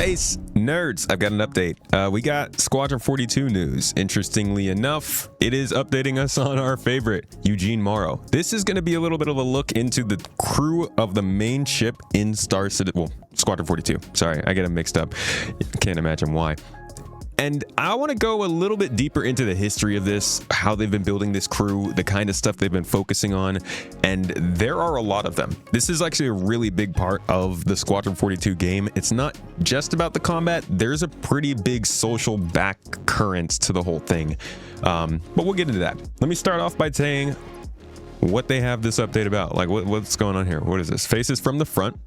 Space nerds, I've got an update. We got Squadron 42 news. Interestingly enough, it is updating us on our favorite, Eugene Morrow. This is going to be a little bit of a look into the crew of the main ship in Squadron 42. Sorry, I get them mixed up. Can't imagine why. And I want to go a little bit deeper into the history of this, how they've been building this crew, the kind of stuff they've been focusing on, and there are a lot of them. This is actually a really big part of the Squadron 42 game. It's not just about the combat. There's a pretty big social back current to the whole thing, but we'll get into that. Let me start off by saying what they have this update about. Like, what's going on here? What is this? Faces from the front.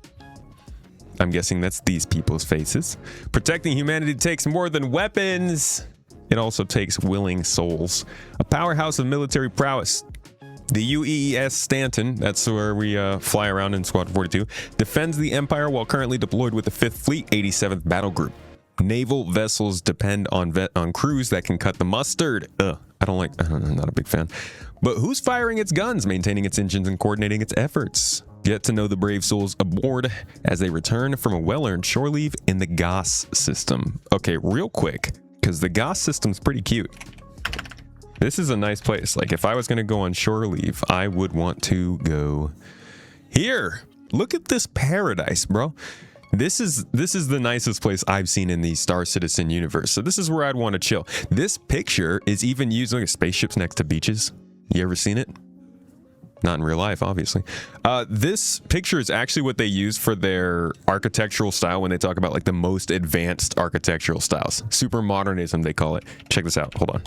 I'm guessing that's these people's faces. Protecting humanity takes more than weapons. It also takes willing souls. A powerhouse of military prowess. The UES Stanton, that's where we fly around in Squadron 42, defends the Empire while currently deployed with the 5th Fleet 87th Battle Group. Naval vessels depend on crews that can cut the mustard. I'm not a big fan. But who's firing its guns, maintaining its engines, and coordinating its efforts? Get to know the brave souls aboard as they return from a well-earned shore leave in the Goss system. Okay, real quick, because the Goss system's pretty cute. This is a nice place. Like, if I was going to go on shore leave, I would want to go here. Look at this paradise, bro. This is the nicest place I've seen in the Star Citizen universe. So this is where I'd want to chill. This picture is even used like spaceships next to beaches. You ever seen it? Not in real life, obviously. This picture is actually what they use for their architectural style when they talk about like the most advanced architectural styles. Super modernism, they call it. Check this out. Hold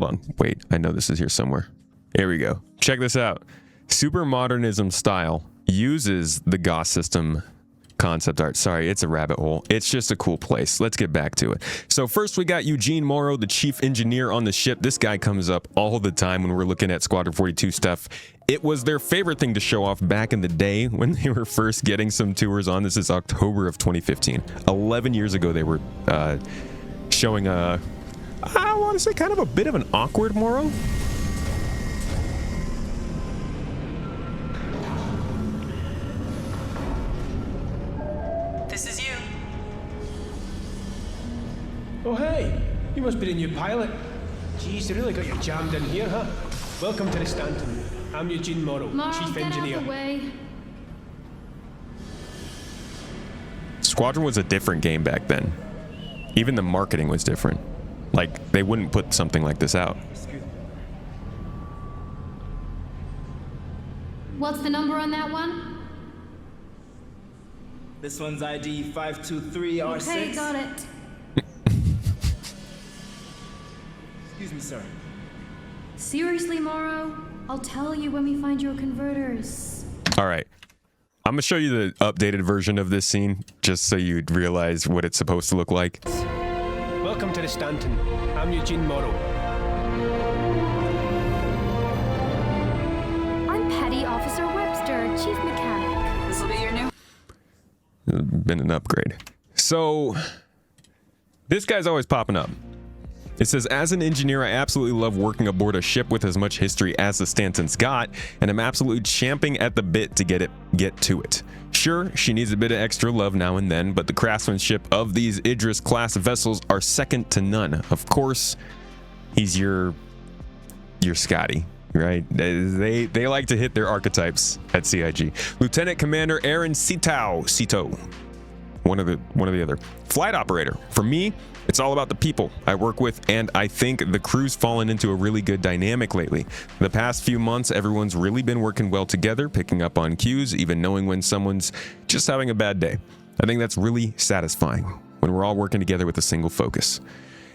on. Wait, I know this is here somewhere. Here we go. Check this out. Super modernism style uses the Goss system concept art. Sorry, it's a rabbit hole. It's just a cool place. Let's get back to it. So first we got Eugene Morrow, the chief engineer on the ship. This guy comes up all the time when we're looking at Squadron 42 stuff. It was their favorite thing to show off back in the day when they were first getting some tours on. This is October of 2015. 11 years ago, they were showing I want to say kind of a bit of an awkward Morrow. This is you. Oh, hey. You must be the new pilot. Geez, they really got you jammed in here, huh? Welcome to the Stanton. I'm Eugene Morrow, Chief Engineer. Out of the way. Squadron was a different game back then. Even the marketing was different. Like, they wouldn't put something like this out. What's the number on that one? This one's ID 523R6. Okay, got it. Excuse me, sir. Seriously, Morrow? I'll tell you when we find your converters. All right. I'm going to show you the updated version of this scene just so you'd realize what it's supposed to look like. Welcome to the Stanton. I'm Eugene Morrow. I'm Petty Officer Webster, Chief Mechanic. This will be your new... Been an upgrade. So this guy's always popping up. It says, as an engineer, I absolutely love working aboard a ship with as much history as the Stanton's got, and I'm absolutely champing at the bit to get to it. Sure, she needs a bit of extra love now and then, but the craftsmanship of these Idris class vessels are second to none. Of course, he's your Scotty, right? They like to hit their archetypes at CIG. Lieutenant Commander Aaron Cito. One of the other. Flight operator. For me, it's all about the people I work with, and I think the crew's fallen into a really good dynamic lately. The past few months, everyone's really been working well together, picking up on cues, even knowing when someone's just having a bad day. I think that's really satisfying when we're all working together with a single focus.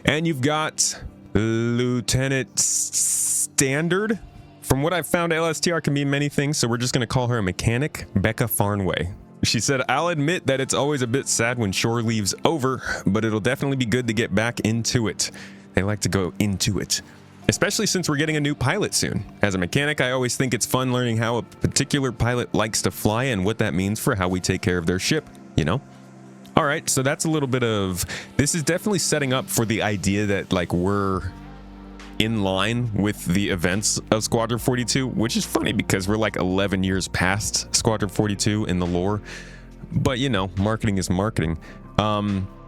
And you've got Lieutenant Standard. From what I've found, LSTR can mean many things, so we're just going to call her a mechanic, Becca Farnway. She said, I'll admit that it's always a bit sad when shore leave's over, but it'll definitely be good to get back into it. They like to go into it, especially since we're getting a new pilot soon. As a mechanic, I always think it's fun learning how a particular pilot likes to fly and what that means for how we take care of their ship, you know? All right, so that's a little bit of, this is definitely setting up for the idea that like we're in line with the events of Squadron 42, which is funny because we're like 11 years past Squadron 42 in the lore. But you know, marketing is marketing.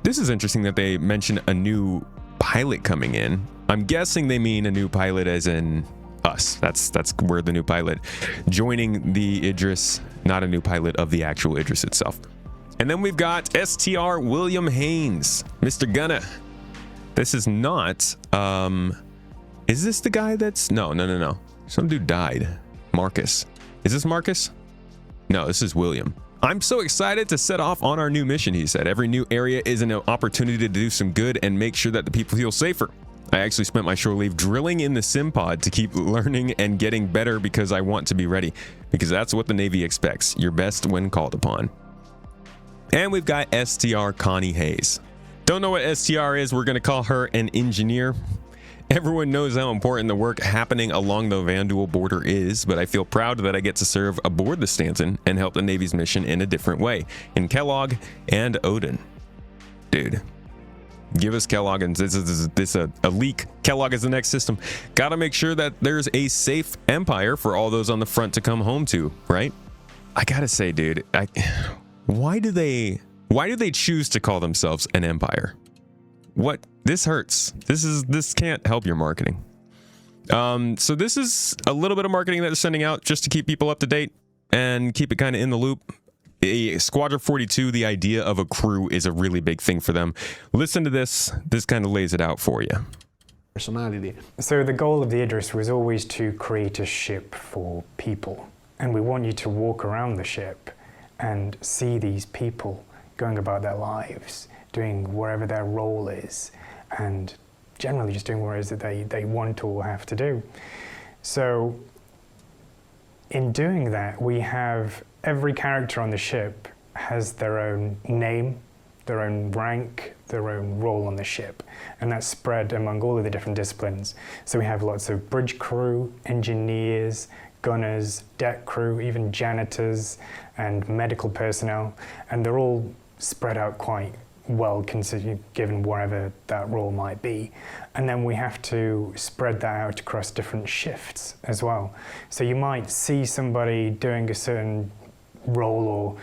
This is interesting that they mention a new pilot coming in. I'm guessing they mean a new pilot as in us. That's where the new pilot joining the Idris, not a new pilot of the actual Idris itself. And then we've got STR William Haynes, Mr. Gunna. This is not, is this the guy that's, no. Some dude died. Marcus. Is this Marcus? No, this is William. I'm so excited to set off on our new mission, he said. Every new area is an opportunity to do some good and make sure that the people feel safer. I actually spent my shore leave drilling in the sim pod to keep learning and getting better because I want to be ready, because that's what the Navy expects, your best when called upon. And we've got STR Connie Hayes. Don't know what STR is, we're going to call her an engineer. Everyone knows how important the work happening along the Vanduul border is, but I feel proud that I get to serve aboard the Stanton and help the Navy's mission in a different way, in Kellogg and Odin. Dude, give us Kellogg, and this is a leak. Kellogg is the next system. Gotta make sure that there's a safe empire for all those on the front to come home to, right? I gotta say, dude, why do they choose to call themselves an empire? What? This hurts. This can't help your marketing. So this is a little bit of marketing that they're sending out just to keep people up to date and keep it kind of in the loop. Squadron 42, the idea of a crew is a really big thing for them. Listen to this. This kind of lays it out for you. Personality. So the goal of the Idris was always to create a ship for people. And we want you to walk around the ship and see these people going about their lives, doing whatever their role is, and generally just doing what it is that they want or have to do. So in doing that, we have every character on the ship has their own name, their own rank, their own role on the ship, and that's spread among all of the different disciplines. So we have lots of bridge crew, engineers, gunners, deck crew, even janitors and medical personnel, and they're all spread out quite well considered, given wherever that role might be. And then we have to spread that out across different shifts as well. So you might see somebody doing a certain role or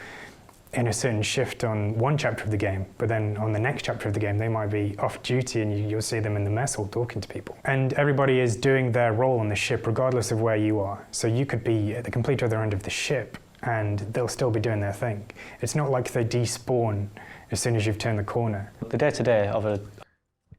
in a certain shift on one chapter of the game, but then on the next chapter of the game they might be off duty and you'll see them in the mess hall talking to people. And everybody is doing their role on the ship regardless of where you are. So you could be at the complete other end of the ship and they'll still be doing their thing. It's not like they despawn as soon as you've turned the corner. The day-to-day of a...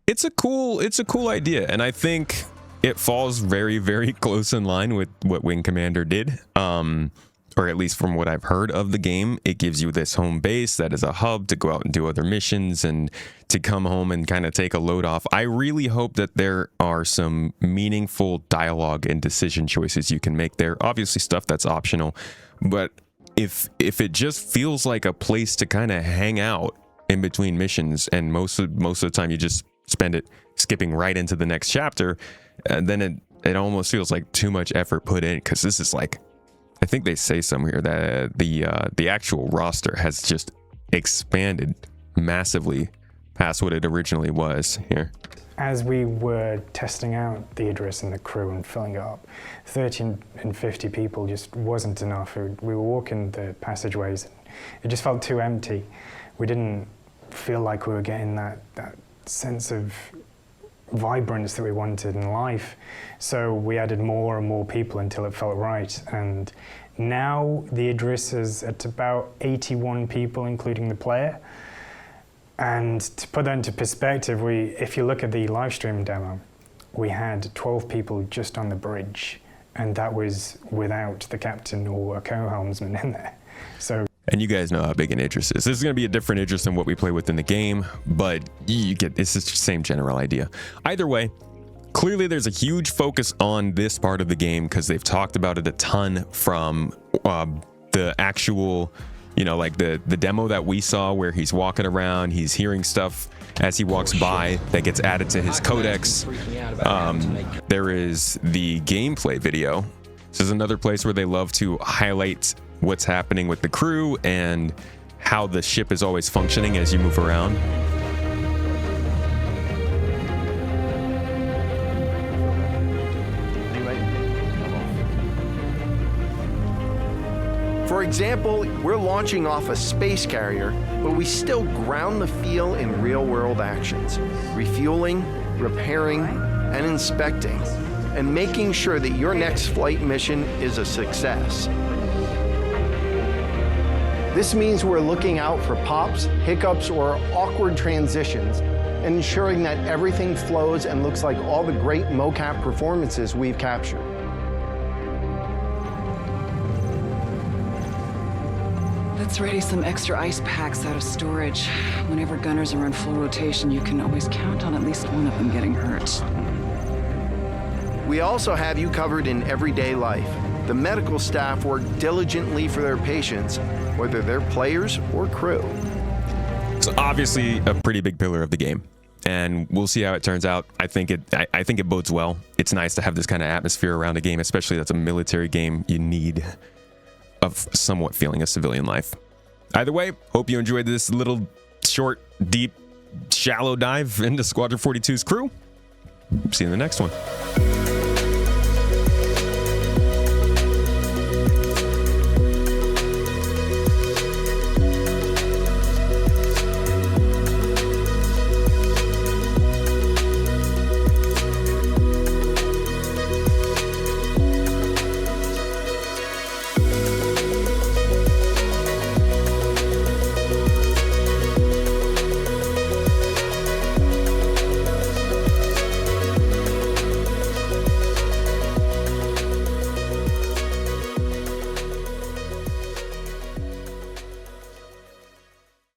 It's a cool idea, and I think it falls very, very close in line with what Wing Commander did. Or at least from what I've heard of the game, it gives you this home base that is a hub to go out and do other missions and to come home and kind of take a load off. I really hope that there are some meaningful dialogue and decision choices you can make there. Obviously stuff that's optional, but if it just feels like a place to kind of hang out in between missions and most of the time you just spend it skipping right into the next chapter, then it almost feels like too much effort put in, because this is like, I think they say somewhere that the actual roster has just expanded massively past what it originally was here. As we were testing out the Idris and the crew and filling it up, 30 and 50 people just wasn't enough. We were walking the passageways and it just felt too empty. We didn't feel like we were getting that sense of vibrance that we wanted in life. So we added more and more people until it felt right. And now the Idris is at about 81 people, including the player. And to put that into perspective, if you look at the live stream demo, we had 12 people just on the bridge, and that was without the captain or a co-helmsman in there. So. And you guys know how big an Idris is. This is going to be a different Idris than what we play with in the game, but you get, it's the same general idea. Either way, clearly there's a huge focus on this part of the game because they've talked about it a ton from the actual, like the demo that we saw where he's walking around, he's hearing stuff as he walks by that gets added to his codex. There is the gameplay video. This is another place where they love to highlight what's happening with the crew and how the ship is always functioning as you move around. For example, we're launching off a space carrier, but we still ground the feel in real-world actions, refueling, repairing, and inspecting, and making sure that your next flight mission is a success. This means we're looking out for pops, hiccups, or awkward transitions, and ensuring that everything flows and looks like all the great mocap performances we've captured. Let's ready some extra ice packs out of storage. Whenever gunners are on full rotation, you can always count on at least one of them getting hurt. We also have you covered in everyday life. The medical staff work diligently for their patients, whether they're players or crew. So obviously a pretty big pillar of the game, and we'll see how it turns out. I think it bodes well. It's nice to have this kind of atmosphere around a game, especially that's a military game. You need of somewhat feeling of civilian life. Either way, hope you enjoyed this little short, deep, shallow dive into Squadron 42's crew. See you in the next one.